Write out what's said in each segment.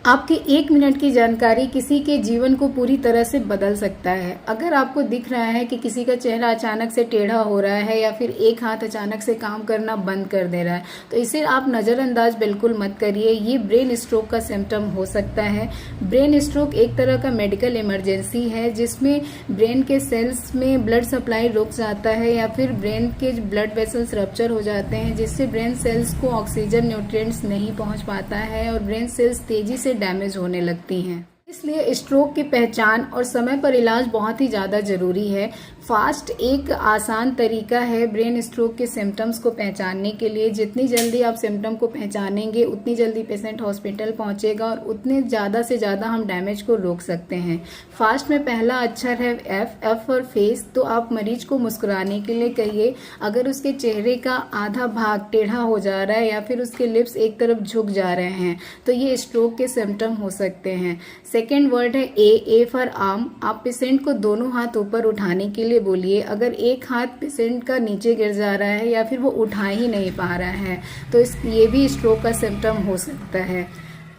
आपके 1 मिनट की जानकारी किसी के जीवन को पूरी तरह से बदल सकता है। अगर आपको दिख रहा है कि किसी का चेहरा अचानक से टेढ़ा हो रहा है या फिर एक हाथ अचानक से काम करना बंद कर दे रहा है, तो इसे आप नज़रअंदाज बिल्कुल मत करिए। ये ब्रेन स्ट्रोक का सिम्टम हो सकता है। ब्रेन स्ट्रोक एक तरह का मेडिकल इमरजेंसी है जिसमें ब्रेन के सेल्स में ब्लड सप्लाई रुक जाता है या फिर ब्रेन के ब्लड वेसल्स रप्चर हो जाते हैं, जिससे ब्रेन सेल्स को ऑक्सीजन न्यूट्रिएंट्स नहीं पहुंच पाता है और ब्रेन सेल्स तेजी से डैमेज होने लगती हैं। इसलिए स्ट्रोक की पहचान और समय पर इलाज बहुत ही ज़्यादा ज़रूरी है। फास्ट एक आसान तरीका है ब्रेन स्ट्रोक के सिम्टम्स को पहचानने के लिए। जितनी जल्दी आप सिम्टम को पहचानेंगे उतनी जल्दी पेशेंट हॉस्पिटल पहुंचेगा और उतने ज़्यादा से ज़्यादा हम डैमेज को रोक सकते हैं। फास्ट में पहला अक्षर है एफ फॉर फेस, तो आप मरीज को मुस्कुराने के लिए कहिए। अगर उसके चेहरे का आधा भाग टेढ़ा हो जा रहा है या फिर उसके लिप्स एक तरफ झुक जा रहे हैं तो ये स्ट्रोक के सिम्टम हो सकते हैं। सेकेंड वर्ड है ए फॉर आर्म। आप पेशेंट को दोनों हाथ ऊपर उठाने के लिए बोलिए। अगर एक हाथ पेशेंट का नीचे गिर जा रहा है या फिर वो उठा ही नहीं पा रहा है तो ये भी स्ट्रोक का सिम्टम हो सकता है।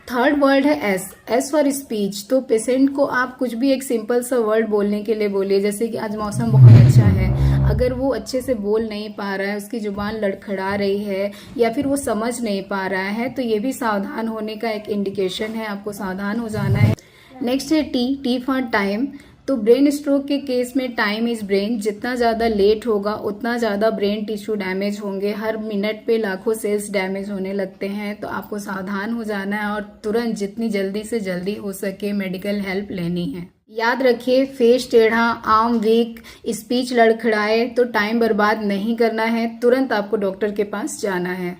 थर्ड वर्ड है एस फॉर स्पीच। तो पेशेंट को आप कुछ भी एक सिंपल सा वर्ड बोलने के लिए बोलिए, जैसे कि आज मौसम बहुत अच्छा है। अगर वो अच्छे से बोल नहीं पा रहा है, उसकी जुबान लड़खड़ा रही है या फिर वो समझ नहीं पा रहा है तो ये भी सावधान होने का एक इंडिकेशन है, आपको सावधान हो जाना है। नेक्स्ट है टी फॉर टाइम। तो ब्रेन स्ट्रोक के केस में टाइम इज ब्रेन। जितना ज़्यादा लेट होगा उतना ज़्यादा ब्रेन टिश्यू डैमेज होंगे। हर मिनट पे लाखों सेल्स डैमेज होने लगते हैं, तो आपको सावधान हो जाना है और तुरंत जितनी जल्दी से जल्दी हो सके मेडिकल हेल्प लेनी है। याद रखिए, फेस टेढ़ा, आर्म वीक, स्पीच लड़खड़ाए तो टाइम बर्बाद नहीं करना है, तुरंत आपको डॉक्टर के पास जाना है।